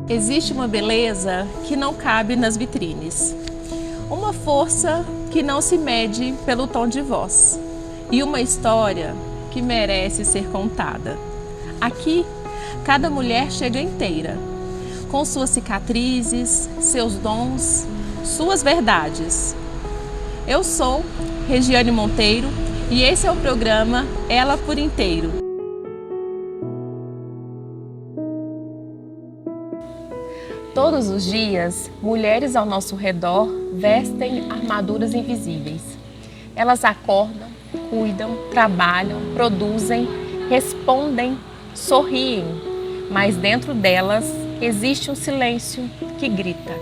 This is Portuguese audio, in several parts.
Existe uma beleza que não cabe nas vitrines, uma força que não se mede pelo tom de voz e uma história que merece ser contada. Aqui, cada mulher chega inteira, com suas cicatrizes, seus dons, suas verdades. Eu sou Regiane Monteiro e esse é o programa Ela por Inteiro. Todos os dias, mulheres ao nosso redor vestem armaduras invisíveis. Elas acordam, cuidam, trabalham, produzem, respondem, sorriem, mas dentro delas existe um silêncio que grita.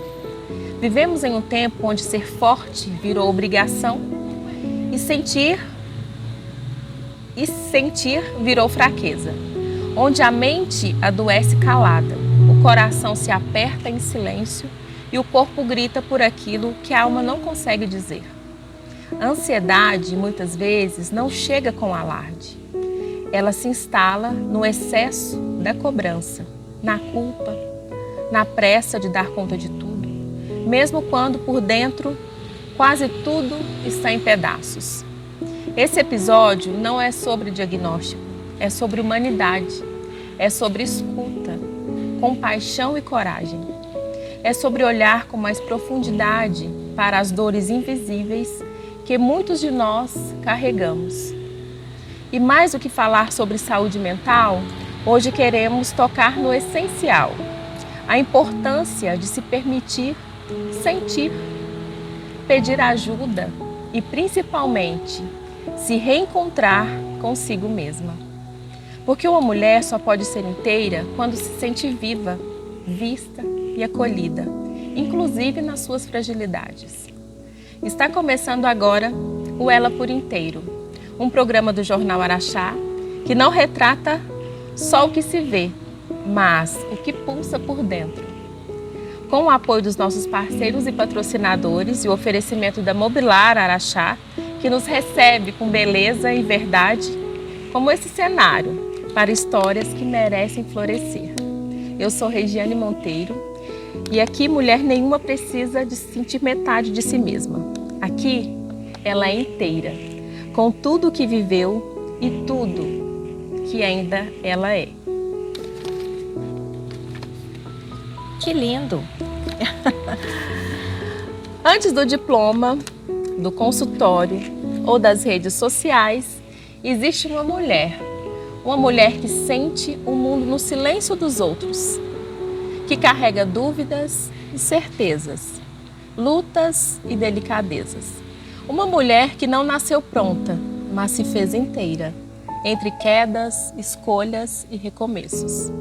Vivemos em um tempo onde ser forte virou obrigação e sentir virou fraqueza, onde a mente adoece calada. O coração se aperta em silêncio e o corpo grita por aquilo que a alma não consegue dizer. A ansiedade, muitas vezes, não chega com alarde. Ela se instala no excesso da cobrança, na culpa, na pressa de dar conta de tudo, mesmo quando por dentro quase tudo está em pedaços. Esse episódio não é sobre diagnóstico, é sobre humanidade, é sobre escuta, compaixão e coragem. É sobre olhar com mais profundidade para as dores invisíveis que muitos de nós carregamos. E mais do que falar sobre saúde mental, hoje queremos tocar no essencial, a importância de se permitir sentir, pedir ajuda e principalmente se reencontrar consigo mesma. Porque uma mulher só pode ser inteira quando se sente viva, vista e acolhida, inclusive nas suas fragilidades. Está começando agora o Ela por Inteiro, um programa do Jornal Araxá que não retrata só o que se vê, mas o que pulsa por dentro. Com o apoio dos nossos parceiros e patrocinadores e o oferecimento da Mobilar Araxá, que nos recebe com beleza e verdade, como esse cenário, para histórias que merecem florescer. Eu sou Regiane Monteiro e aqui mulher nenhuma precisa de sentir metade de si mesma. Aqui ela é inteira, com tudo o que viveu e tudo que ainda ela é. Que lindo! Antes do diploma, do consultório ou das redes sociais, existe uma mulher que sente o mundo no silêncio dos outros, que carrega dúvidas e certezas, lutas e delicadezas. Uma mulher que não nasceu pronta, mas se fez inteira, entre quedas, escolhas e recomeços.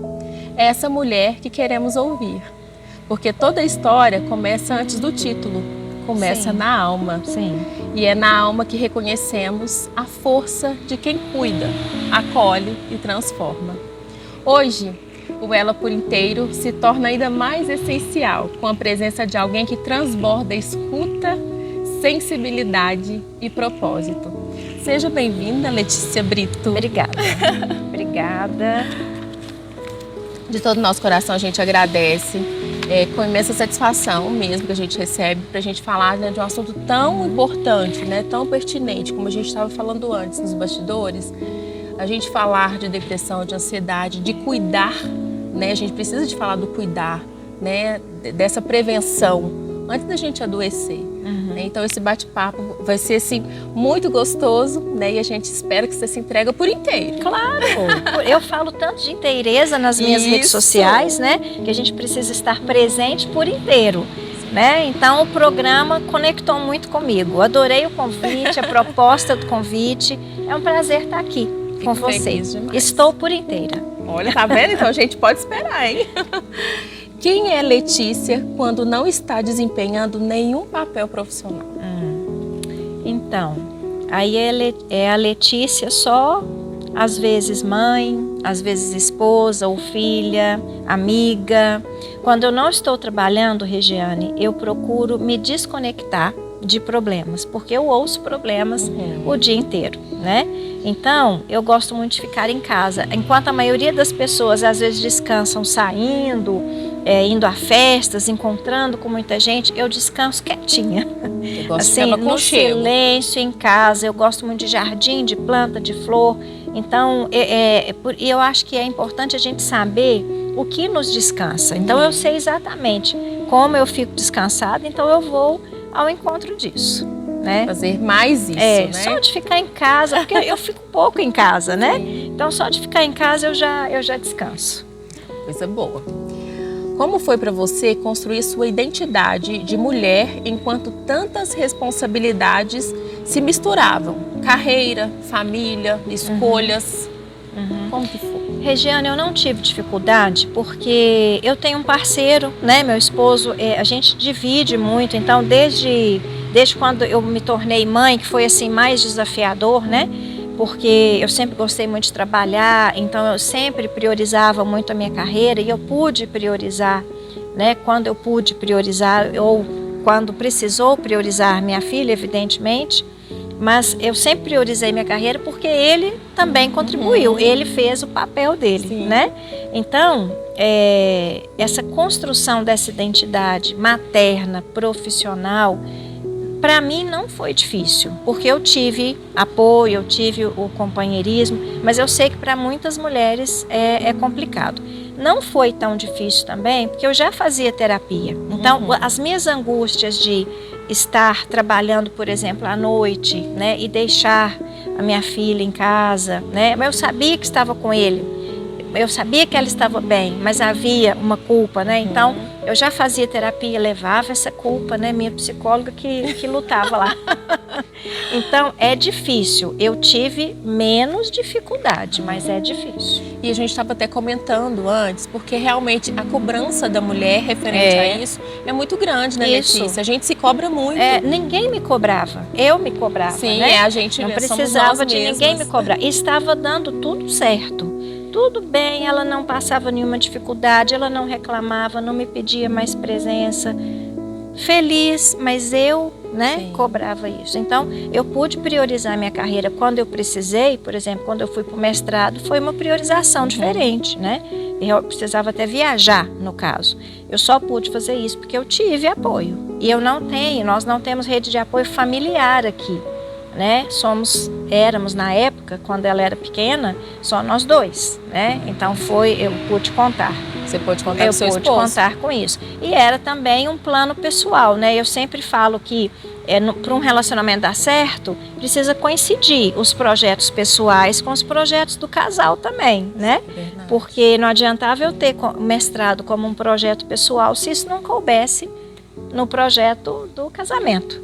É essa mulher que queremos ouvir, porque toda a história começa antes do título, começa na alma. Sim. E é na alma que reconhecemos a força de quem cuida, acolhe e transforma. Hoje, o Ela por Inteiro se torna ainda mais essencial com a presença de alguém que transborda escuta, sensibilidade e propósito. Seja bem-vinda, Letícia Brito. Obrigada. Obrigada. De todo o nosso coração a gente agradece. Com imensa satisfação mesmo que a gente recebe para a gente falar, né, de um assunto tão importante, né, tão pertinente, como a gente estava falando antes nos bastidores, a gente falar de depressão, de ansiedade, de cuidar, né, a gente precisa de falar do cuidar, né, dessa prevenção antes da gente adoecer. Né? Então esse bate-papo vai ser assim, muito gostoso, né, e a gente espera que você se entrega por inteiro. Claro! Eu falo tanto de inteireza nas minhas redes sociais, né, que a gente precisa estar presente por inteiro. Né? Então o programa conectou muito comigo. Adorei o convite, a proposta do convite. É um prazer estar aqui com vocês. Estou por inteira. Olha, tá vendo? Então a gente pode esperar, hein? Quem é Letícia quando não está desempenhando nenhum papel profissional? Então, aí é a Letícia só, às vezes mãe, às vezes esposa ou filha, amiga. Quando eu não estou trabalhando, Regiane, eu procuro me desconectar de problemas, porque eu ouço problemas o dia inteiro, né? Então, eu gosto muito de ficar em casa. Enquanto a maioria das pessoas às vezes descansam saindo indo a festas, encontrando com muita gente, eu descanso quietinha. Eu gosto Assim, de no silêncio em casa. Eu gosto muito de jardim, de planta, de flor. Então, eu acho que é importante a gente saber o que nos descansa. Então, eu sei exatamente como eu fico descansada, então eu vou ao encontro disso, né? Fazer mais isso, né? Só de ficar em casa, porque eu fico pouco em casa, né? Então, só de ficar em casa eu já descanso. Coisa boa. Como foi para você construir sua identidade de mulher enquanto tantas responsabilidades se misturavam? Carreira, família, escolhas. Como que foi? Regiane, eu não tive dificuldade porque eu tenho um parceiro, né? Meu esposo, a gente divide muito. Então, desde quando eu me tornei mãe, que foi assim mais desafiador, né? Porque eu sempre gostei muito de trabalhar, então eu sempre priorizava muito a minha carreira e eu pude priorizar, né? Quando eu pude priorizar ou quando precisou priorizar minha filha, evidentemente, mas eu sempre priorizei minha carreira porque ele também contribuiu, ele fez o papel dele, né? Então, essa construção dessa identidade materna, profissional, para mim não foi difícil, porque eu tive apoio, eu tive o companheirismo, mas eu sei que para muitas mulheres é complicado. Não foi tão difícil também, porque eu já fazia terapia. Então, as minhas angústias de estar trabalhando, por exemplo, à noite, né, e deixar a minha filha em casa, né, mas eu sabia que estava com ele. Eu sabia que ela estava bem, mas havia uma culpa, né? Então, eu já fazia terapia, levava essa culpa, né? Minha psicóloga que lutava lá. Então, é difícil. Eu tive menos dificuldade, mas é difícil. E a gente estava até comentando antes, porque realmente a cobrança da mulher referente a isso é muito grande, né, Letícia? A gente se cobra muito. Ninguém me cobrava. Eu me cobrava, Sim, né? a gente não precisava de ninguém me cobrar. E estava dando tudo certo. Tudo bem, ela não passava nenhuma dificuldade, ela não reclamava, não me pedia mais presença. Feliz, mas eu, né, cobrava isso. Então, eu pude priorizar minha carreira quando eu precisei. Por exemplo, quando eu fui para o mestrado, foi uma priorização diferente, né? Eu precisava até viajar, no caso. Eu só pude fazer isso porque eu tive apoio. E nós não temos rede de apoio familiar aqui, né? Éramos na época, quando ela era pequena, só nós dois, né? Então eu pude contar. Você pode contar com seu esposo? Eu pude contar com isso. E era também um plano pessoal, né? Eu sempre falo que para um relacionamento dar certo, precisa coincidir os projetos pessoais com os projetos do casal também, né? Verdade. Porque não adiantava eu ter mestrado como um projeto pessoal se isso não coubesse no projeto do casamento.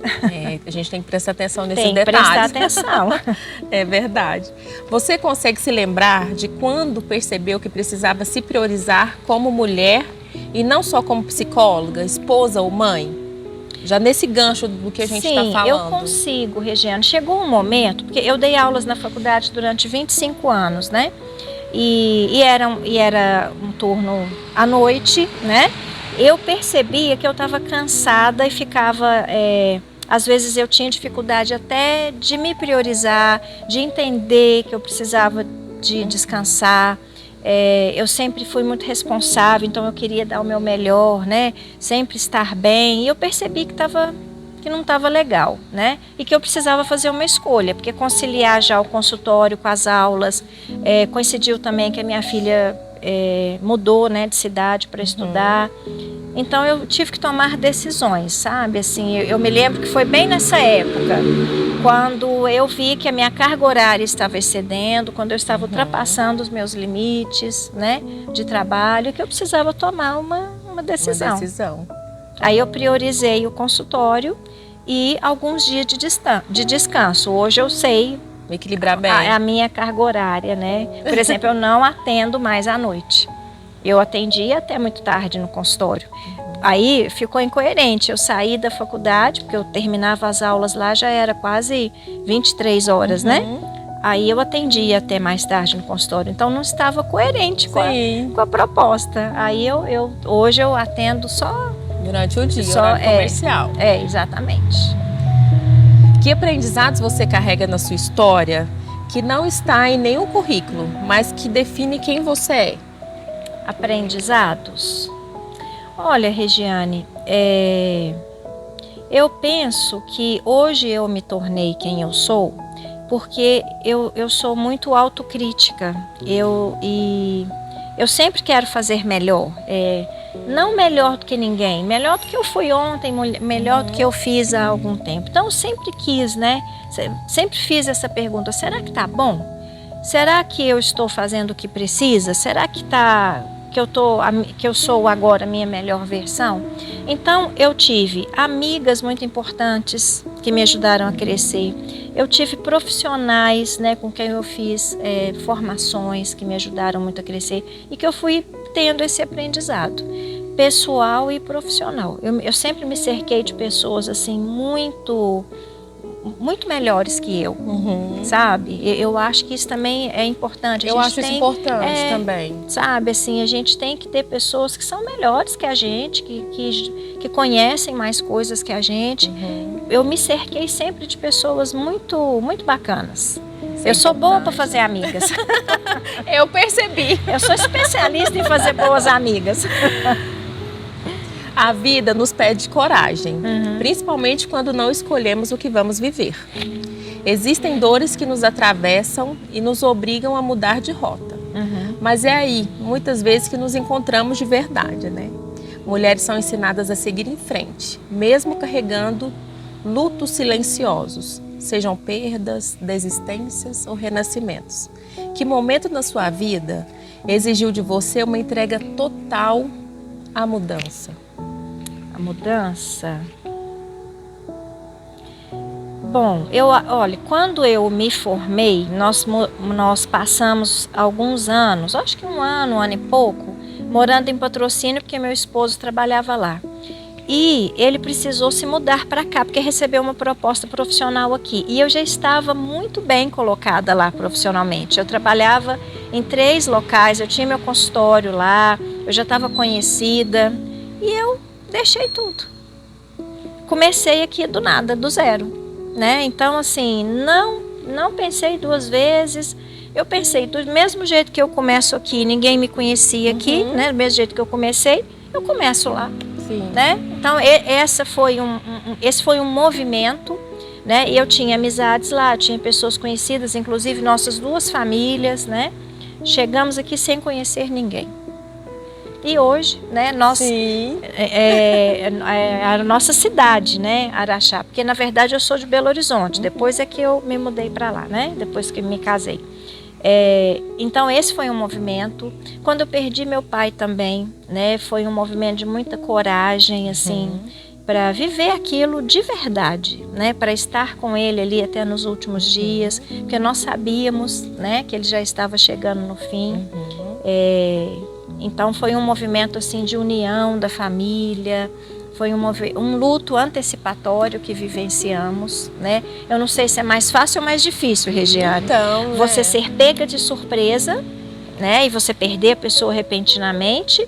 A gente tem que prestar atenção nesses detalhes. Tem que prestar atenção. É verdade. Você consegue se lembrar de quando percebeu que precisava se priorizar como mulher e não só como psicóloga, esposa ou mãe? Já nesse gancho do que a gente está falando. Sim, eu consigo, Regiane. Chegou um momento, porque eu dei aulas na faculdade durante 25 anos, né? E era um turno à noite, né? Eu percebia que eu estava cansada e ficava, às vezes eu tinha dificuldade até de me priorizar, de entender que eu precisava de descansar. Eu sempre fui muito responsável, então eu queria dar o meu melhor, né? Sempre estar bem. E eu percebi que não estava legal, né? E que eu precisava fazer uma escolha, porque conciliar já o consultório com as aulas, coincidiu também que a minha filha mudou, né, de cidade para estudar. Então eu tive que tomar decisões, sabe? Assim, eu me lembro que foi bem nessa época, quando eu vi que a minha carga horária estava excedendo, quando eu estava ultrapassando os meus limites, né, de trabalho, que eu precisava tomar uma decisão. Aí eu priorizei o consultório e alguns dias de descanso. Hoje eu sei equilibrar bem a minha carga horária, né? Por exemplo, eu não atendo mais à noite. Eu atendia até muito tarde no consultório. Aí ficou incoerente. Eu saí da faculdade, porque eu terminava as aulas lá, já era quase 23 horas, né? Aí eu atendia até mais tarde no consultório. Então não estava coerente com a proposta. Aí hoje eu atendo só durante o dia, horário comercial. Exatamente. Que aprendizados você carrega na sua história que não está em nenhum currículo, mas que define quem você é? Aprendizados? Olha, Regiane, eu penso que hoje eu me tornei quem eu sou porque eu sou muito autocrítica. Eu sempre quero fazer melhor. Não melhor do que ninguém, melhor do que eu fui ontem, melhor do que eu fiz há algum tempo. Então eu sempre quis, né? Sempre fiz essa pergunta: será que tá bom? Será que eu estou fazendo o que precisa? Será que eu sou agora a minha melhor versão? Então eu tive amigas muito importantes que me ajudaram a crescer. Eu tive profissionais, né, com quem eu fiz formações que me ajudaram muito a crescer e que eu fui tendo esse aprendizado pessoal e profissional. Eu sempre me cerquei de pessoas assim muito melhores que eu, sabe? Eu acho que isso também é importante. Eu acho isso importante também. Sabe, assim, a gente tem que ter pessoas que são melhores que a gente, que conhecem mais coisas que a gente. Eu me cerquei sempre de pessoas muito bacanas. Eu sou boa para fazer amigas. Eu percebi. Eu sou especialista em fazer boas amigas. A vida nos pede coragem, principalmente quando não escolhemos o que vamos viver. Existem dores que nos atravessam e nos obrigam a mudar de rota. Mas é aí, muitas vezes, que nos encontramos de verdade, né? Mulheres são ensinadas a seguir em frente, mesmo carregando lutos silenciosos, sejam perdas, desistências ou renascimentos. Que momento na sua vida exigiu de você uma entrega total à mudança? A mudança? Bom, olha, quando eu me formei, nós passamos alguns anos, acho que um ano e pouco, morando em Patrocínio, porque meu esposo trabalhava lá. E ele precisou se mudar para cá, porque recebeu uma proposta profissional aqui. E eu já estava muito bem colocada lá profissionalmente. Eu trabalhava em 3 locais, eu tinha meu consultório lá, eu já estava conhecida. E eu deixei tudo. Comecei aqui do nada, do zero, né? Então, assim, não pensei 2 vezes. Eu pensei, do mesmo jeito que eu começo aqui, ninguém me conhecia aqui, né? Do mesmo jeito que eu comecei, eu começo lá. Sim. Né? Então, esse foi um movimento, né? E eu tinha amizades lá, tinha pessoas conhecidas, inclusive nossas 2 famílias, né? Chegamos aqui sem conhecer ninguém. E hoje, né, a nossa cidade, né, Araxá, porque na verdade eu sou de Belo Horizonte, depois é que eu me mudei para lá, né? Depois que me casei. Então esse foi um movimento. Quando eu perdi meu pai também, né, foi um movimento de muita coragem, assim, para viver aquilo de verdade, né, para estar com ele ali até nos últimos dias, porque nós sabíamos, né, que ele já estava chegando no fim. Então foi um movimento assim de união da família. Foi um luto antecipatório que vivenciamos, né? Eu não sei se é mais fácil ou mais difícil, Regiane. Então, você ser pega de surpresa, né? E você perder a pessoa repentinamente,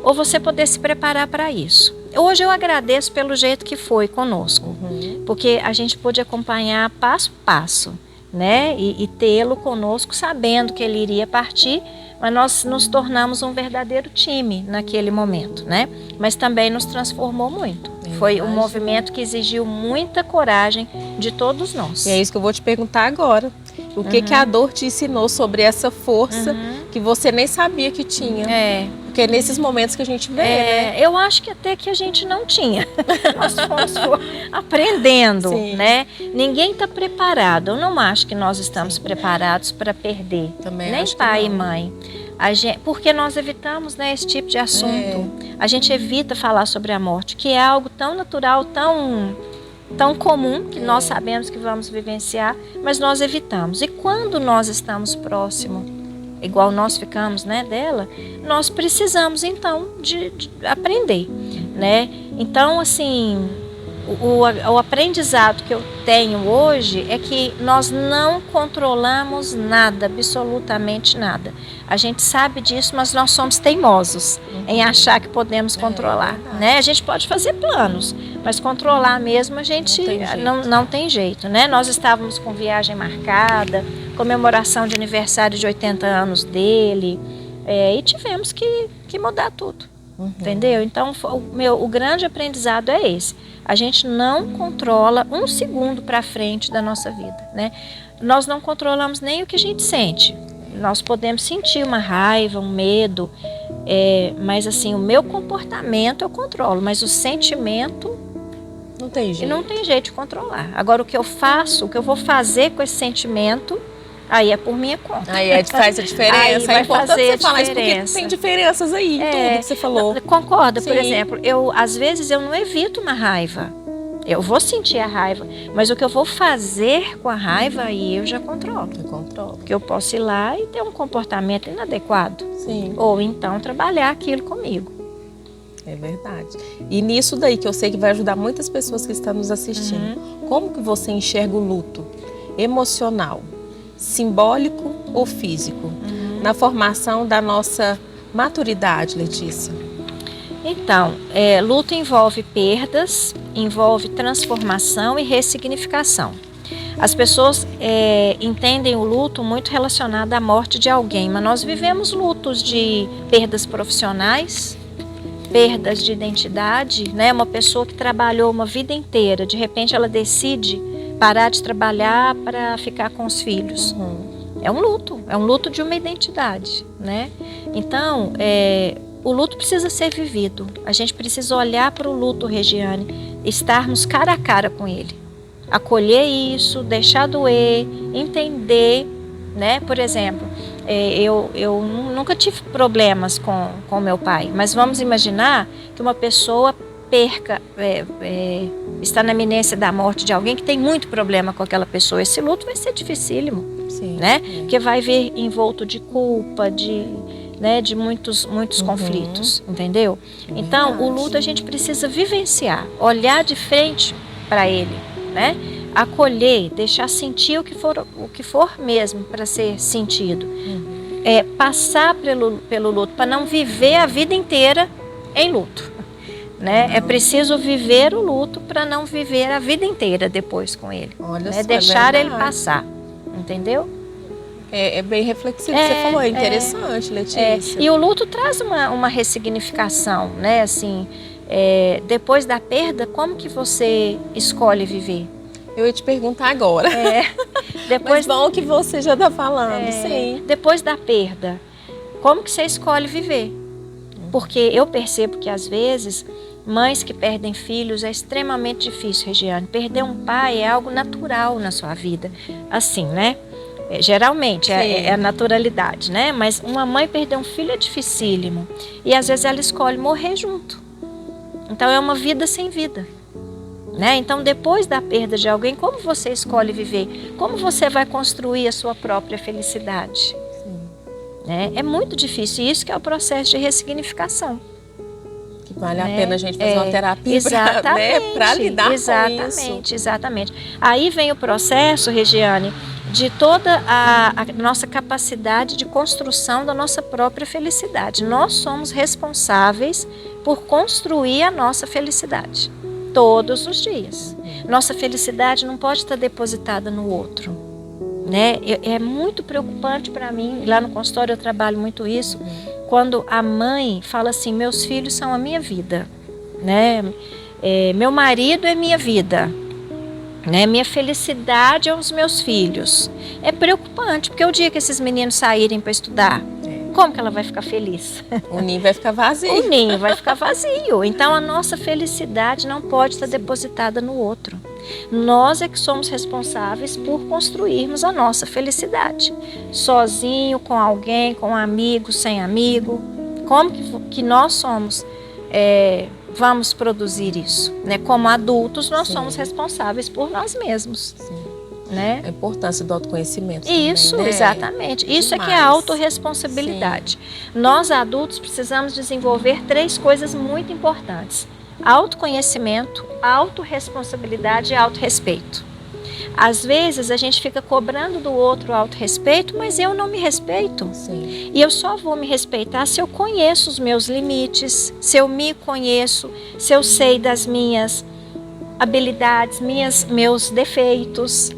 ou você poder se preparar para isso. Hoje eu agradeço pelo jeito que foi conosco, porque a gente pôde acompanhar passo a passo, né? E tê-lo conosco sabendo que ele iria partir. Mas nós nos tornamos um verdadeiro time naquele momento, né? Mas também nos transformou muito. Foi um movimento que exigiu muita coragem de todos nós. E é isso que eu vou te perguntar agora. O que a dor te ensinou sobre essa força que você nem sabia que tinha? Porque é nesses momentos que a gente vê, né? Eu acho que até que a gente não tinha. Nós fomos aprendendo, né? Ninguém está preparado. Eu não acho que nós estamos preparados para perder. Também nem acho pai que não. e mãe. Porque nós evitamos, né, esse tipo de assunto. A gente evita falar sobre a morte, que é algo tão natural, tão comum, que nós sabemos que vamos vivenciar, mas nós evitamos. E quando nós estamos próximo, igual nós ficamos, né, dela, nós precisamos então de aprender, né? Então, assim, o aprendizado que eu tenho hoje é que nós não controlamos nada, absolutamente nada. A gente sabe disso, mas nós somos teimosos em achar que podemos controlar, né? A gente pode fazer planos, mas controlar mesmo a gente não tem jeito, né? Nós estávamos com viagem marcada, comemoração de aniversário de 80 anos dele, e tivemos que mudar tudo. Entendeu? Então, o grande aprendizado é esse. A gente não controla um segundo para frente da nossa vida, né? Nós não controlamos nem o que a gente sente. Nós podemos sentir uma raiva, um medo, mas assim, o meu comportamento eu controlo, mas o sentimento não tem jeito. Não tem jeito de controlar. Agora, o que eu faço, o que eu vou fazer com esse sentimento, aí é por minha conta. Aí faz a diferença. Aí vai é importante fazer você falar isso porque tem diferenças aí, tudo que você falou. Concorda? Sim. Por exemplo, às vezes eu não evito uma raiva. Eu vou sentir a raiva, mas o que eu vou fazer com a raiva, aí eu já controlo. Eu controlo. Porque eu posso ir lá e ter um comportamento inadequado. Sim. Ou então trabalhar aquilo comigo. É verdade. E nisso daí que eu sei que vai ajudar muitas pessoas que estão nos assistindo. Como que você enxerga o luto? Emocional, simbólico ou físico? Na formação da nossa maturidade, Letícia. Então, luto envolve perdas, envolve transformação e ressignificação. As pessoas entendem o luto muito relacionado à morte de alguém, mas nós vivemos lutos de perdas profissionais, perdas de identidade, né? Uma pessoa que trabalhou uma vida inteira, de repente ela decide parar de trabalhar para ficar com os filhos. É um luto de uma identidade, né? Então, o luto precisa ser vivido. A gente precisa olhar para o luto, Regiane, estarmos cara a cara com ele. Acolher isso, deixar doer, entender, né? Por exemplo, eu nunca tive problemas com meu pai, mas vamos imaginar que uma pessoa está na iminência da morte de alguém que tem muito problema com aquela pessoa. Esse luto vai ser dificílimo, né? Porque vai vir envolto de culpa, de muitos conflitos, entendeu? Então, o luto a gente precisa vivenciar, olhar de frente para ele, né? Acolher, deixar sentir o que for mesmo para ser sentido. Passar pelo luto, para não viver a vida inteira em luto, né? É preciso viver o luto para não viver a vida inteira depois com ele. Olha né? só, Deixar ele passar, entendeu? É bem reflexivo o que você falou, é interessante, Letícia. E o luto traz uma ressignificação, né? Assim, depois da perda, como que você escolhe viver? Eu ia te perguntar agora. Depois, mas bom que você já está falando, sim. Depois da perda, como que você escolhe viver? Porque eu percebo que às vezes, mães que perdem filhos é extremamente difícil, Regiane. Perder um pai é algo natural na sua vida, assim, né? Geralmente é a naturalidade, né? Mas uma mãe perder um filho é dificílimo. E às vezes ela escolhe morrer junto. Então é uma vida sem vida, né? Então depois da perda de alguém, como você escolhe viver? Como você vai construir a sua própria felicidade? Né? É muito difícil. Isso que é o processo de ressignificação. Que vale a pena a gente fazer uma terapia para lidar com isso. Exatamente. Aí vem o processo, Regiane, de toda a nossa capacidade de construção da nossa própria felicidade. Nós somos responsáveis por construir a nossa felicidade todos os dias. Nossa felicidade não pode estar depositada no outro, né? É muito preocupante para mim, lá no consultório eu trabalho muito isso, quando a mãe fala assim, meus filhos são a minha vida, né? Meu marido é minha vida, né? Minha felicidade é os meus filhos. É preocupante, porque o dia que esses meninos saírem para estudar, como que ela vai ficar feliz? O ninho vai ficar vazio. O ninho vai ficar vazio. Então a nossa felicidade não pode estar depositada no outro. Nós é que somos responsáveis por construirmos a nossa felicidade. Sozinho, com alguém, com um amigo, sem amigo. Como que nós somos... vamos produzir isso, né? Como adultos, nós somos responsáveis por nós mesmos. Né? A importância do autoconhecimento. Isso, também, né? Exatamente. Isso é que é a autorresponsabilidade. Nós, adultos, precisamos desenvolver 3 coisas muito importantes: autoconhecimento, autorresponsabilidade e autorrespeito. Às vezes a gente fica cobrando do outro autorrespeito, mas eu não me respeito. Sim. E eu só vou me respeitar se eu conheço os meus limites, se eu me conheço, se eu sei das minhas habilidades, meus defeitos.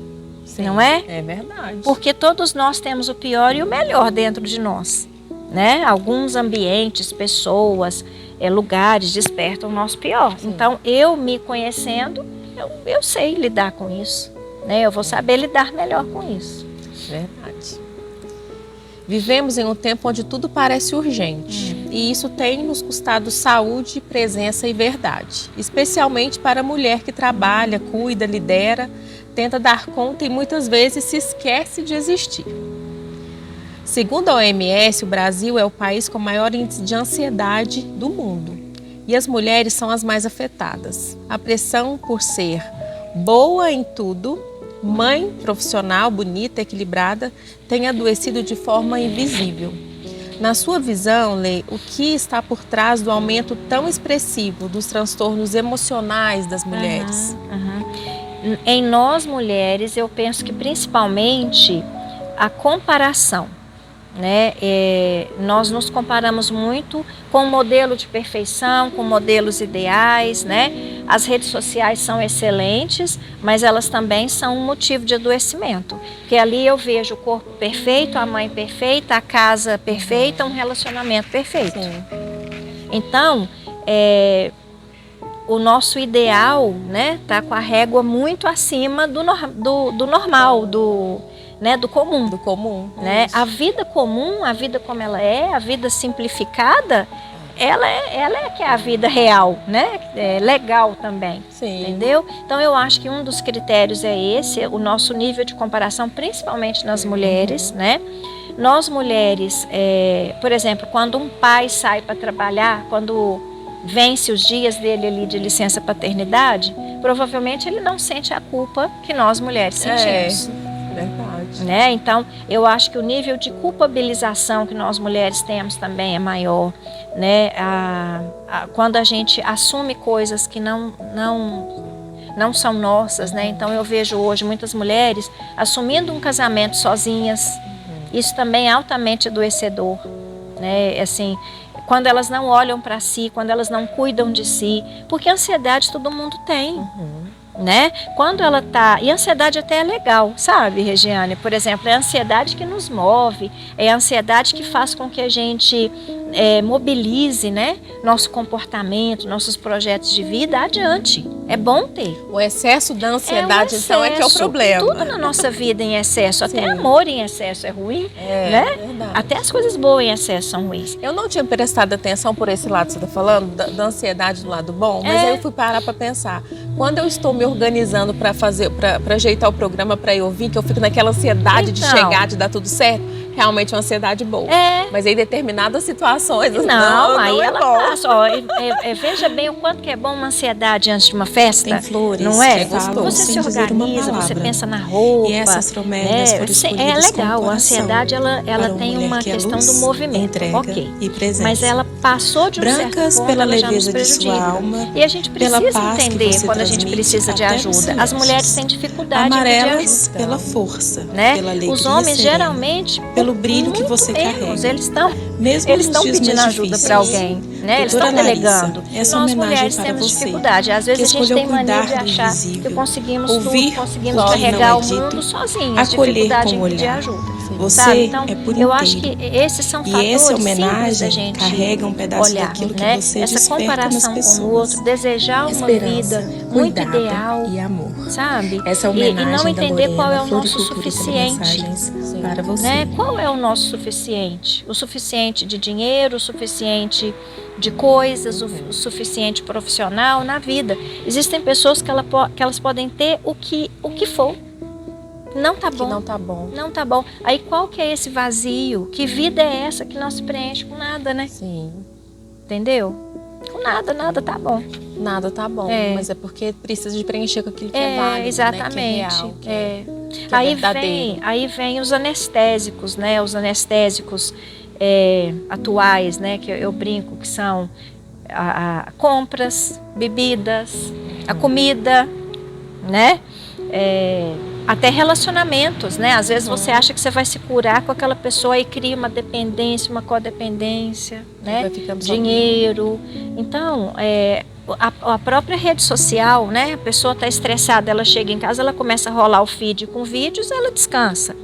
Sim, não é? É verdade. Porque todos nós temos o pior e o melhor dentro de nós. né? Alguns ambientes, pessoas, lugares despertam o nosso pior. Sim. Então, eu me conhecendo, eu sei lidar com isso, né? Eu vou saber lidar melhor com isso. Verdade. Vivemos em um tempo onde tudo parece urgente e isso tem nos custado saúde, presença e verdade, especialmente para a mulher que trabalha, cuida, lidera, tenta dar conta e muitas vezes se esquece de existir. Segundo a OMS, o Brasil é o país com maior índice de ansiedade do mundo e as mulheres são as mais afetadas. A pressão por ser boa em tudo, mãe, profissional, bonita, equilibrada, tem adoecido de forma invisível. Na sua visão, Lê, o que está por trás do aumento tão expressivo dos transtornos emocionais das mulheres? Em nós mulheres, eu penso que principalmente a comparação, né? Nós nos comparamos muito com o modelo de perfeição, com modelos ideais, né? As redes sociais são excelentes, mas elas também são um motivo de adoecimento. Porque ali eu vejo o corpo perfeito, a mãe perfeita, a casa perfeita, um relacionamento perfeito. Sim. Então, o nosso ideal, né, tá com a régua muito acima do normal, né, do comum. Do comum. Né? A vida comum, a vida como ela é, a vida simplificada, ela é que é a vida real, né? É legal também. Sim. Entendeu? Então eu acho que um dos critérios é esse, o nosso nível de comparação, principalmente nas mulheres, né? Nós mulheres, por exemplo, quando um pai sai para trabalhar, quando vence os dias dele ali de licença paternidade, provavelmente ele não sente a culpa que nós mulheres sentimos. Verdade. Né? Então, eu acho que o nível de culpabilização que nós mulheres temos também é maior, né? Quando a gente assume coisas que não são nossas, né? Então, eu vejo hoje muitas mulheres assumindo um casamento sozinhas. Isso também é altamente adoecedor, né? Assim, quando elas não olham para si, quando elas não cuidam de si, porque ansiedade todo mundo tem. Né? Quando ela tá, e a ansiedade até é legal, sabe, Regiane? Por exemplo, é a ansiedade que nos move, é a ansiedade que faz com que a gente mobilize, né, nosso comportamento, nossos projetos de vida adiante. É bom ter. O excesso da ansiedade, então, é que é o problema. Tudo na nossa vida em excesso, até Sim. amor em excesso é ruim, né? Verdade. Até as coisas boas em excesso são ruins. Eu não tinha prestado atenção por esse lado que você está falando, da ansiedade do lado bom, mas aí eu fui parar para pensar. Quando eu estou me organizando para ajeitar o programa para eu vir, que eu fico naquela ansiedade de chegar, de dar tudo certo, realmente é uma ansiedade boa. Mas em determinadas situações, não aí é ela bom. passa. Ó, veja bem o quanto que é bom uma ansiedade antes de uma festa. Tem flores, não é? gostoso, Você se organiza, você pensa na roupa. E essas bromélias foram escolhidas é legal, com a ansiedade ela tem uma questão do movimento, entrega ok. e presença. Mas ela passou de um Brancas certo ponto, pela ela já nos leveza de prejudica. sua alma, E a gente pela precisa paz que entender você quando a gente transmite precisa de até nos ajuda. As silêncios. mulheres têm dificuldade de pedir Amarelas ajuda. pela força, Né? pela alegria Os homens serena, geralmente pelo brilho que muito você menos, carrega. eles estão Mesmo Eles nos estão dias pedindo mais ajuda difíceis. para alguém, né? Eles estão Doutora delegando. Larissa, essa Nós homenagem mulheres para temos você, dificuldade. Às vezes a que gente tem escolheu mania de cuidar do achar que invisível, conseguimos ouvir tudo, conseguimos o que carregar não o é dito, mundo sozinhas, acolher dificuldade com o em pedir olhar. ajuda. Você Sabe? Então, é por eu acho que inteiro. esses são E fatores essa simples da homenagem gente carrega um pedaço olhar, daquilo que né? você Essa desperta comparação nas com o pessoas. outro, desejar uma Esperança, vida muito cuidado ideal, e amor. sabe? Essa E homenagem não da entender Lorena, qual é o nosso Floricultura e suficiente. mensagens para você. Né? Qual é o nosso suficiente? O suficiente de dinheiro, o suficiente de coisas, o suficiente profissional na vida. Existem pessoas que elas podem ter o que for. Não tá bom. Que não tá bom. Não tá bom. Aí qual que é esse vazio? Que vida é essa que não se preenche com nada, né? Sim. Entendeu? Com nada tá bom. Nada tá bom, mas é porque precisa de preencher com aquilo que é válido, exatamente. Né? Que é real, que é Aí vem os anestésicos, né? Os anestésicos atuais, né? Que eu brinco que são compras, bebidas, a comida, né? Até relacionamentos, né? Às vezes você acha que você vai se curar com aquela pessoa e cria uma dependência, uma codependência, né? Dinheiro. Então, a própria rede social, né? A pessoa está estressada, ela chega em casa, ela começa a rolar o feed com vídeos, ela descansa.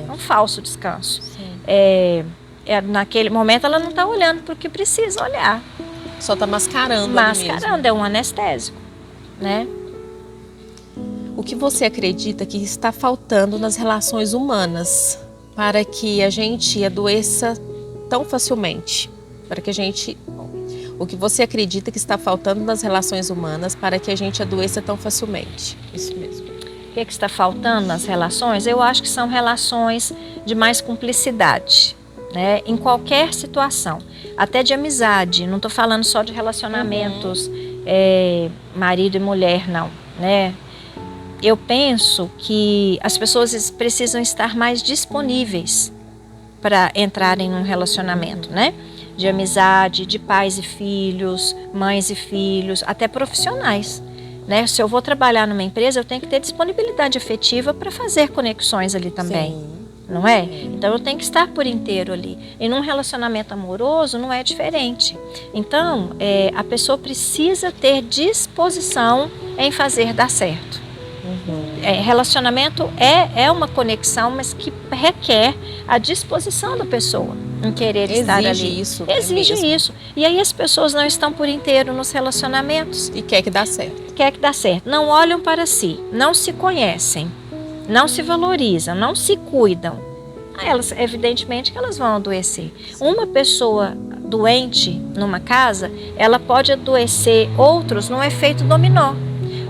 É um falso descanso. naquele momento ela não está olhando para o que precisa olhar. Só está mascarando. Mascarando, é um anestésico, né? O que você acredita que está faltando nas relações humanas para que a gente adoeça tão facilmente? O que você acredita que está faltando nas relações humanas para que a gente adoeça tão facilmente? Isso mesmo. O que está faltando nas relações? Eu acho que são relações de mais cumplicidade, né? Em qualquer situação, até de amizade. Não estou falando só de relacionamentos marido e mulher, não, né? Eu penso que as pessoas precisam estar mais disponíveis para entrarem num relacionamento, né? De amizade, de pais e filhos, mães e filhos, até profissionais, né? Se eu vou trabalhar numa empresa, eu tenho que ter disponibilidade afetiva para fazer conexões ali também. Sim. Não é? Então eu tenho que estar por inteiro ali. E num relacionamento amoroso não é diferente. Então a pessoa precisa ter disposição em fazer dar certo. Relacionamento é uma conexão, mas que requer a disposição da pessoa em querer estar ali. Exige isso. E aí as pessoas não estão por inteiro nos relacionamentos. E quer que dá certo. Quer que dá certo. Não olham para si, não se conhecem, não se valorizam, não se cuidam. Elas, evidentemente que elas vão adoecer. Uma pessoa doente numa casa, ela pode adoecer outros num efeito dominó.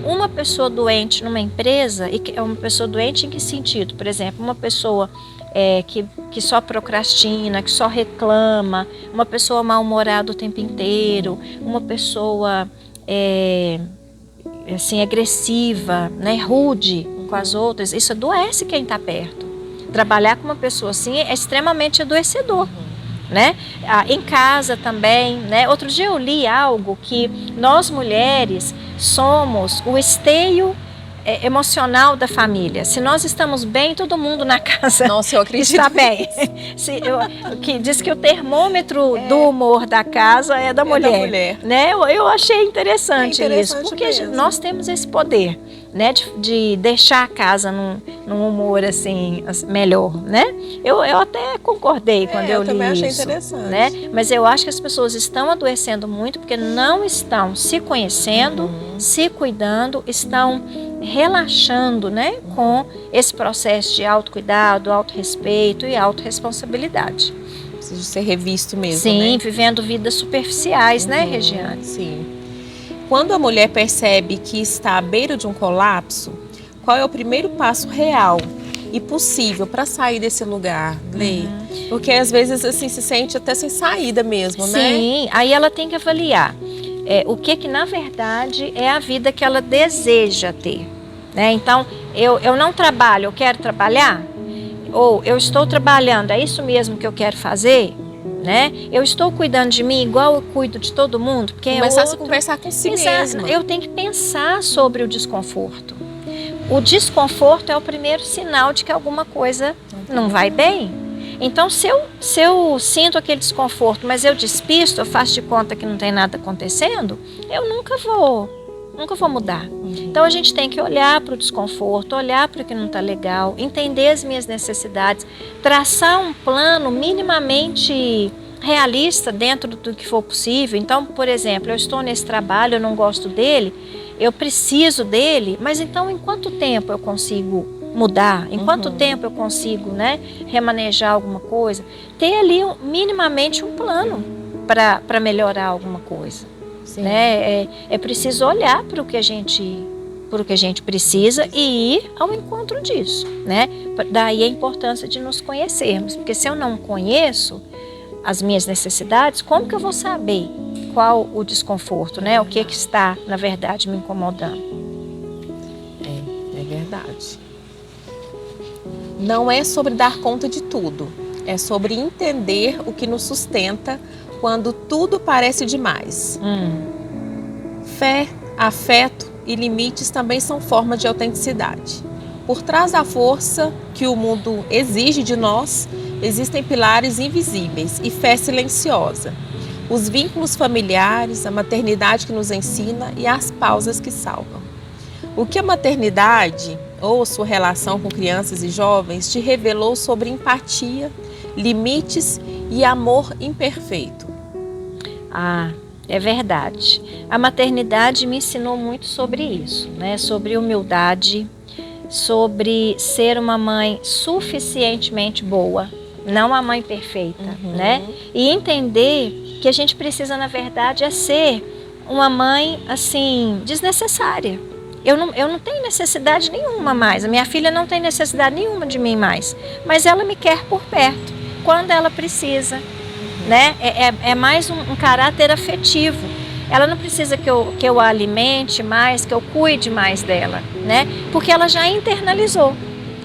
Uma pessoa doente numa empresa, e é uma pessoa doente em que sentido? Por exemplo, uma pessoa que só procrastina, que só reclama, uma pessoa mal-humorada o tempo inteiro, uma pessoa assim, agressiva, né, rude com as outras, isso adoece quem está perto. Trabalhar com uma pessoa assim é extremamente adoecedor. Né? Em casa também, né? Outro dia eu li algo que nós mulheres somos o esteio emocional da família. Se nós estamos bem, todo mundo na casa está bem. Que diz que o termômetro do humor da casa é da mulher. Né? Eu achei interessante isso, porque mesmo. Nós temos esse poder, né, de deixar a casa num humor assim melhor, né? Eu até concordei quando eu li também achei isso, interessante. Né? Mas eu acho que as pessoas estão adoecendo muito porque não estão se conhecendo, se cuidando, estão relaxando, né, com esse processo de autocuidado, autorrespeito e autorresponsabilidade. Precisa ser revisto mesmo, Sim, né? vivendo vidas superficiais, né, Regiane? Sim. Quando a mulher percebe que está à beira de um colapso, qual é o primeiro passo real e possível para sair desse lugar, Lê? Porque às vezes assim se sente até sem saída mesmo, né? Sim, aí ela tem que avaliar o que na verdade é a vida que ela deseja ter, né? Então, eu não trabalho, eu quero trabalhar? Ou eu estou trabalhando, é isso mesmo que eu quero fazer? Né? Eu estou cuidando de mim igual eu cuido de todo mundo? Começar a conversar com si mesma. Eu tenho que pensar sobre o desconforto. O desconforto é o primeiro sinal de que alguma coisa não vai bem. Então, se eu sinto aquele desconforto, mas eu despisto, eu faço de conta que não tem nada acontecendo, eu nunca vou mudar. Então, a gente tem que olhar para o desconforto, olhar para o que não está legal, entender as minhas necessidades, traçar um plano minimamente realista dentro do que for possível. Então, por exemplo, eu estou nesse trabalho, eu não gosto dele, eu preciso dele, mas então em quanto tempo eu consigo mudar? Em quanto tempo eu consigo, né, remanejar alguma coisa? Ter ali minimamente um plano para melhorar alguma coisa. Né? É preciso olhar para o que a gente precisa e ir ao encontro disso, né? Daí a importância de nos conhecermos, porque se eu não conheço as minhas necessidades, como que eu vou saber qual o desconforto, né? O que está, na verdade, me incomodando? É verdade. Não é sobre dar conta de tudo, é sobre entender o que nos sustenta quando tudo parece demais. Fé, afeto e limites também são formas de autenticidade. Por trás da força que o mundo exige de nós, existem pilares invisíveis e fé silenciosa. Os vínculos familiares, a maternidade que nos ensina e as pausas que salvam. O que a maternidade ou sua relação com crianças e jovens te revelou sobre empatia limites e amor imperfeito. Ah, é verdade. A maternidade me ensinou muito sobre isso, né? Sobre humildade, sobre ser uma mãe suficientemente boa, não a mãe perfeita, né? E entender que a gente precisa, na verdade, é ser uma mãe, assim, desnecessária. Eu não tenho necessidade nenhuma mais. A minha filha não tem necessidade nenhuma de mim mais. Mas ela me quer por perto, quando ela precisa, né? É mais um caráter afetivo. Ela não precisa que eu a alimente mais, que eu cuide mais dela, né? Porque ela já internalizou.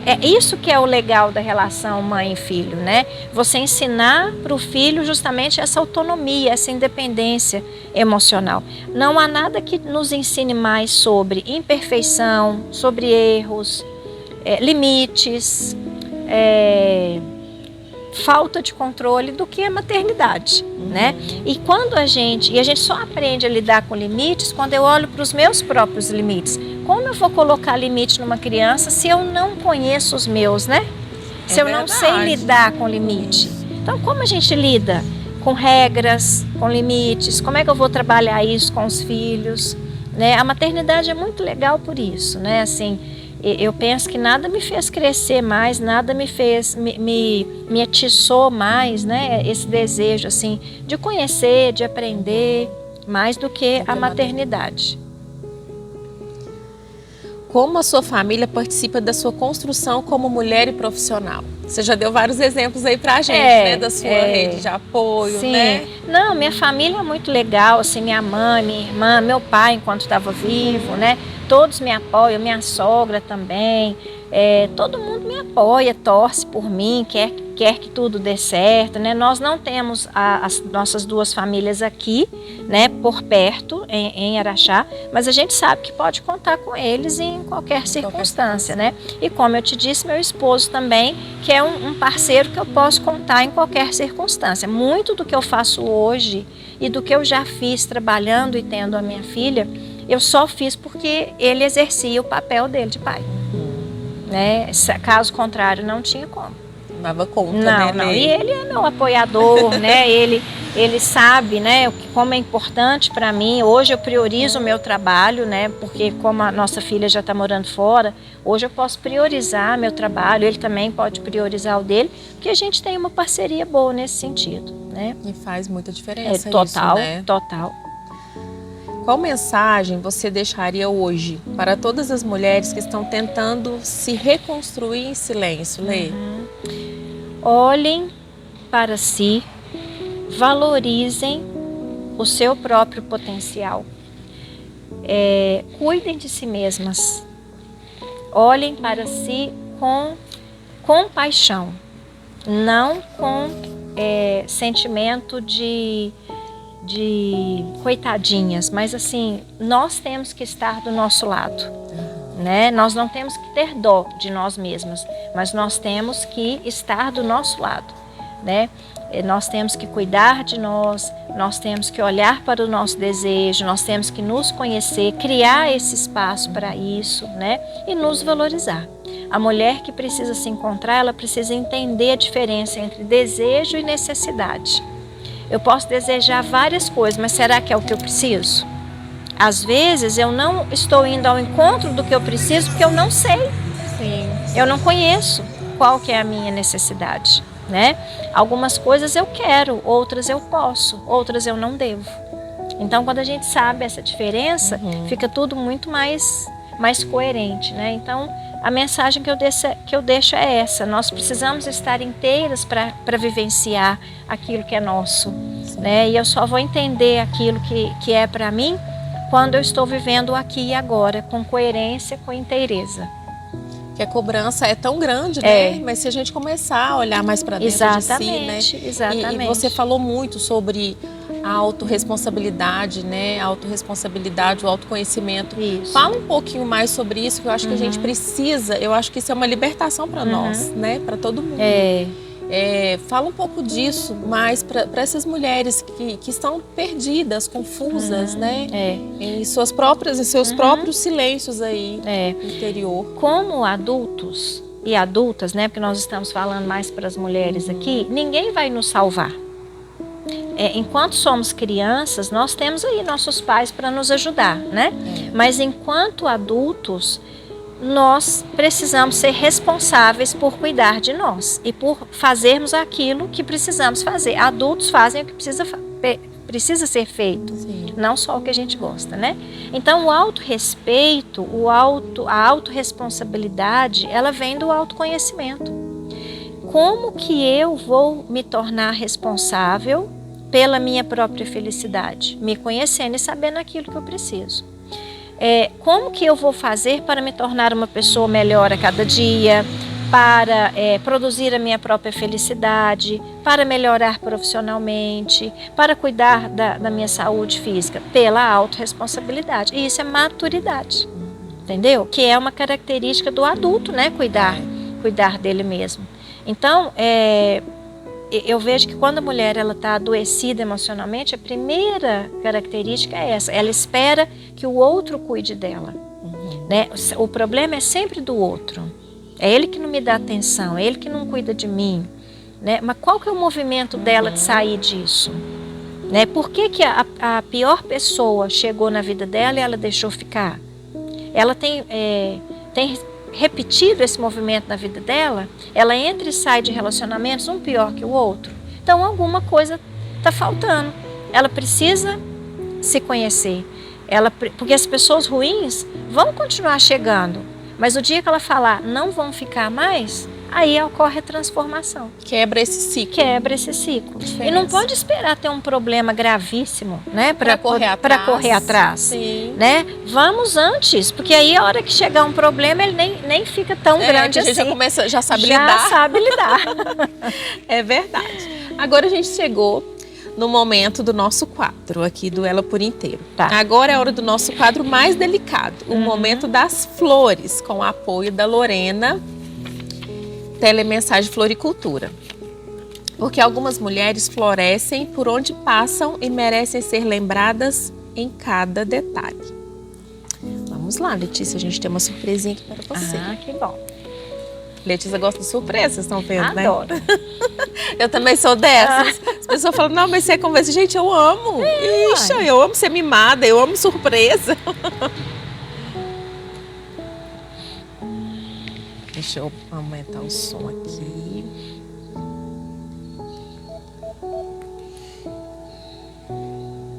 É isso que é o legal da relação mãe e filho, né? Você ensinar para o filho justamente essa autonomia, essa independência emocional. Não há nada que nos ensine mais sobre imperfeição, sobre erros, limites, falta de controle do que a maternidade, né? E quando a gente só aprende a lidar com limites quando eu olho para os meus próprios limites. Como eu vou colocar limite numa criança se eu não conheço os meus, né? Se eu não sei lidar com limite. Então, como a gente lida com regras, com limites? Como é que eu vou trabalhar isso com os filhos? Né? A maternidade é muito legal por isso, né? Assim, eu penso que nada me fez crescer mais, nada me fez, me atiçou mais, né? Esse desejo, assim, de conhecer, de aprender, mais do que a maternidade. Como a sua família participa da sua construção como mulher e profissional? Você já deu vários exemplos aí pra gente, né? Da sua rede de apoio, sim. Né? Não, minha família é muito legal, assim, minha mãe, minha irmã, meu pai enquanto estava vivo, né? Todos me apoiam, minha sogra também. Todo mundo me apoia, torce por mim, quer que tudo dê certo, né? Nós não temos as nossas duas famílias aqui, né, por perto, em Araxá, mas a gente sabe que pode contar com eles em qualquer circunstância, né? E como eu te disse, meu esposo também, que é um parceiro que eu posso contar em qualquer circunstância. Muito do que eu faço hoje e do que eu já fiz trabalhando e tendo a minha filha, eu só fiz porque ele exercia o papel dele de pai. Né? Caso contrário, não tinha como. Dava conta, não. E ele é meu apoiador, né? Ele sabe, né, como é importante para mim. Hoje eu priorizo o meu trabalho, né? Porque como a nossa filha já está morando fora, hoje eu posso priorizar meu trabalho. Ele também pode priorizar o dele, porque a gente tem uma parceria boa nesse sentido, né? E faz muita diferença total, isso, né? Total. Qual mensagem você deixaria hoje para todas as mulheres que estão tentando se reconstruir em silêncio, Lê? Olhem para si, valorizem o seu próprio potencial. Cuidem de si mesmas. Olhem para si com compaixão, não com sentimento de coitadinhas, mas assim, nós temos que estar do nosso lado, né? Nós não temos que ter dó de nós mesmas, mas nós temos que estar do nosso lado, né? Nós temos que cuidar de nós temos que olhar para o nosso desejo, nós temos que nos conhecer, criar esse espaço para isso, né? E nos valorizar. A mulher que precisa se encontrar, ela precisa entender a diferença entre desejo e necessidade. Eu posso desejar várias coisas, mas será que é o que eu preciso? Às vezes eu não estou indo ao encontro do que eu preciso porque eu não sei. Sim. Eu não conheço qual que é a minha necessidade, né? Algumas coisas eu quero, outras eu posso, outras eu não devo. Então, quando a gente sabe essa diferença, fica tudo muito mais coerente, né? Então, a mensagem que eu deixo é essa. Nós precisamos estar inteiras para vivenciar aquilo que é nosso, né? E eu só vou entender aquilo que é para mim quando eu estou vivendo aqui e agora, com coerência, com inteireza. Que a cobrança é tão grande, né? Mas se a gente começar a olhar mais para dentro de si, né? Exatamente. E você falou muito sobre a autorresponsabilidade, né? A autorresponsabilidade, o autoconhecimento. Isso. Fala um pouquinho mais sobre isso, que eu acho que a gente precisa. Eu acho que isso é uma libertação para nós, né? Para todo mundo. Fala um pouco disso mais para essas mulheres que estão perdidas, confusas, né? Em seus próprios silêncios aí no interior. Como adultos, e adultas, né, porque nós estamos falando mais para as mulheres aqui, ninguém vai nos salvar. Enquanto somos crianças, nós temos aí nossos pais para nos ajudar, né? Mas enquanto adultos, nós precisamos ser responsáveis por cuidar de nós e por fazermos aquilo que precisamos fazer. Adultos fazem o que precisa ser feito, não só o que a gente gosta, né? Então, o autorrespeito, a autorresponsabilidade, ela vem do autoconhecimento. Como que eu vou me tornar responsável pela minha própria felicidade? Me conhecendo e sabendo aquilo que eu preciso. Como que eu vou fazer para me tornar uma pessoa melhor a cada dia, para produzir a minha própria felicidade, para melhorar profissionalmente, para cuidar da minha saúde física? Pela autorresponsabilidade. E isso é maturidade, entendeu? Que é uma característica do adulto, né? Cuidar dele mesmo. Então, eu vejo que quando a mulher está adoecida emocionalmente, a primeira característica é essa. Ela espera que o outro cuide dela. Né? O problema é sempre do outro. É ele que não me dá atenção, é ele que não cuida de mim. Né? Mas qual que é o movimento dela de sair disso? Né? Por que a pior pessoa chegou na vida dela e ela deixou ficar? Ela tem repetido esse movimento na vida dela, ela entra e sai de relacionamentos, um pior que o outro. Então alguma coisa está faltando. Ela precisa se conhecer. Porque as pessoas ruins vão continuar chegando, mas o dia que ela falar não vão ficar mais, aí ocorre a transformação. Quebra esse ciclo. E não pode esperar ter um problema gravíssimo, né, para correr atrás. Sim. Né? Vamos antes, porque aí a hora que chegar um problema, ele nem fica tão grande a gente assim. já sabe lidar. É verdade. Agora a gente chegou no momento do nosso quadro aqui do Ela por Inteiro. Tá. Agora é a hora do nosso quadro mais delicado, o momento das flores, com o apoio da Lorena, Telemensagem Floricultura. Porque algumas mulheres florescem por onde passam e merecem ser lembradas em cada detalhe. Vamos lá, Letícia, a gente tem uma surpresinha aqui para você. Que bom. Letícia gosta de surpresas, vocês estão vendo, Adoro. né? Eu também sou dessas. As pessoas falam, não, mas você é conversa. Gente, eu amo. Ixi, eu amo ser mimada, eu amo surpresa. Deixa eu aumentar o som aqui.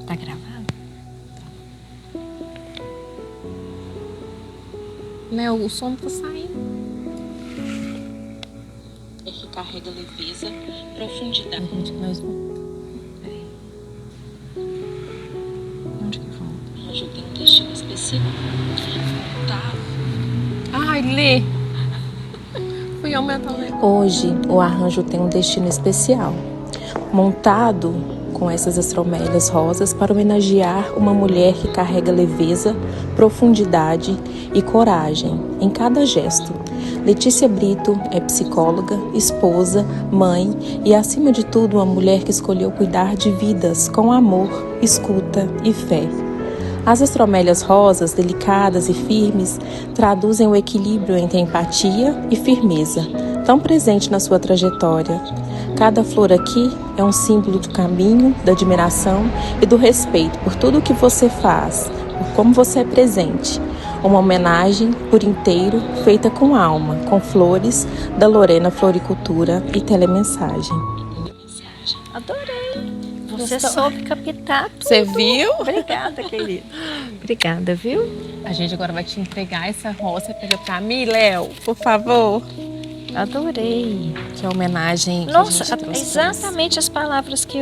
Tá gravando? Léo, o som não tá saindo. Que carrega leveza, profundidade. Onde que volta? O anjo tem um destino especial. Tá. Ai, Lê. Fui aumentar o negócio. Hoje, o arranjo tem um destino especial, montado com essas astromélias rosas para homenagear uma mulher que carrega leveza, profundidade e coragem em cada gesto. Letícia Brito é psicóloga, esposa, mãe e, acima de tudo, uma mulher que escolheu cuidar de vidas com amor, escuta e fé. As astromélias rosas, delicadas e firmes, traduzem o equilíbrio entre empatia e firmeza, tão presente na sua trajetória. Cada flor aqui é um símbolo do caminho, da admiração e do respeito por tudo o que você faz, por como você é presente. Uma homenagem por inteiro, feita com alma, com flores, da Lorena Floricultura e Telemensagem. Adorei. Você soube captar tudo. Você viu? Obrigada, querida. Obrigada, viu? A gente agora vai te entregar essa rosa. Pega pra mim, Léo, por favor. Adorei. Que é homenagem. Nossa, exatamente as palavras que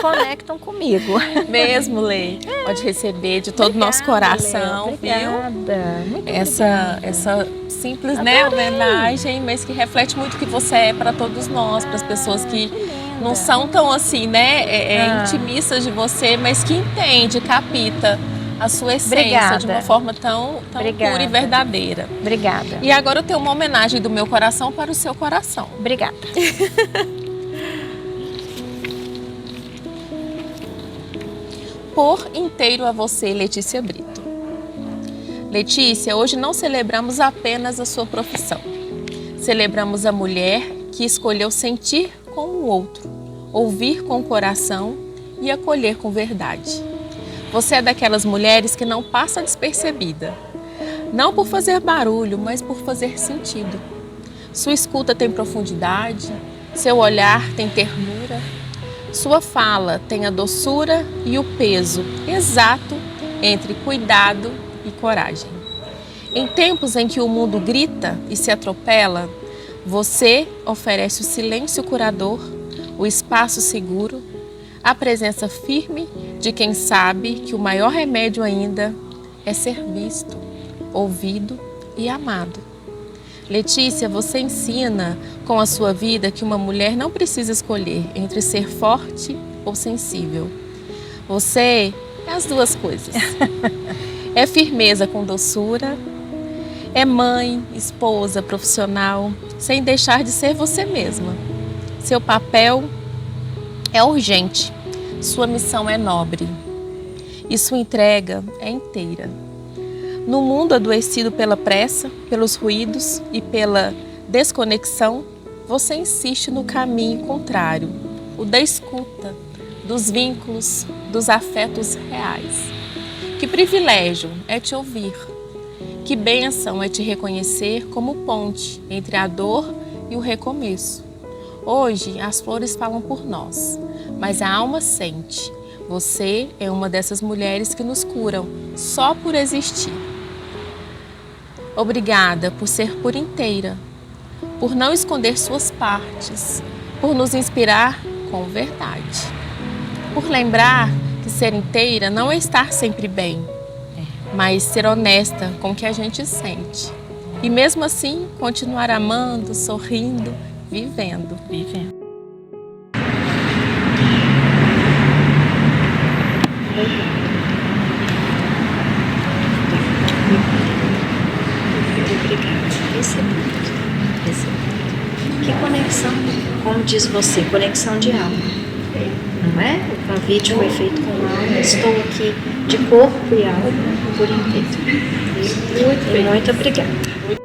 conectam comigo. Mesmo, Lê. Pode receber de todo o nosso coração, Lê, obrigada. viu? Muito Essa simples, né, homenagem, mas que reflete muito o que você é para todos nós, para as pessoas que não são tão assim, né, intimistas de você, mas que entende, capta a sua essência de uma forma tão pura e verdadeira. Obrigada. E agora eu tenho uma homenagem do meu coração para o seu coração. Obrigada. Por inteiro a você, Letícia Brito. Letícia, hoje não celebramos apenas a sua profissão. Celebramos a mulher que escolheu sentir com o outro, ouvir com o coração e acolher com verdade. Você é daquelas mulheres que não passa despercebida. Não por fazer barulho, mas por fazer sentido. Sua escuta tem profundidade, seu olhar tem ternura, sua fala tem a doçura e o peso exato entre cuidado e coragem. Em tempos em que o mundo grita e se atropela, você oferece o silêncio curador, o espaço seguro, a presença firme de quem sabe que o maior remédio ainda é ser visto, ouvido e amado. Letícia, você ensina com a sua vida que uma mulher não precisa escolher entre ser forte ou sensível. Você é as duas coisas. É firmeza com doçura, é mãe, esposa, profissional, sem deixar de ser você mesma. Seu papel é urgente, sua missão é nobre e sua entrega é inteira. No mundo adoecido pela pressa, pelos ruídos e pela desconexão, você insiste no caminho contrário, o da escuta, dos vínculos, dos afetos reais. Que privilégio é te ouvir, que bênção é te reconhecer como ponte entre a dor e o recomeço. Hoje as flores falam por nós, mas a alma sente. Você é uma dessas mulheres que nos curam só por existir. Obrigada por ser por inteira, por não esconder suas partes, por nos inspirar com verdade. Por lembrar que ser inteira não é estar sempre bem, mas ser honesta com o que a gente sente. E mesmo assim, continuar amando, sorrindo, vivendo. Que conexão, como diz você, conexão de alma, não é? O convite foi feito com alma, estou aqui de corpo e alma por inteiro. Muito obrigada.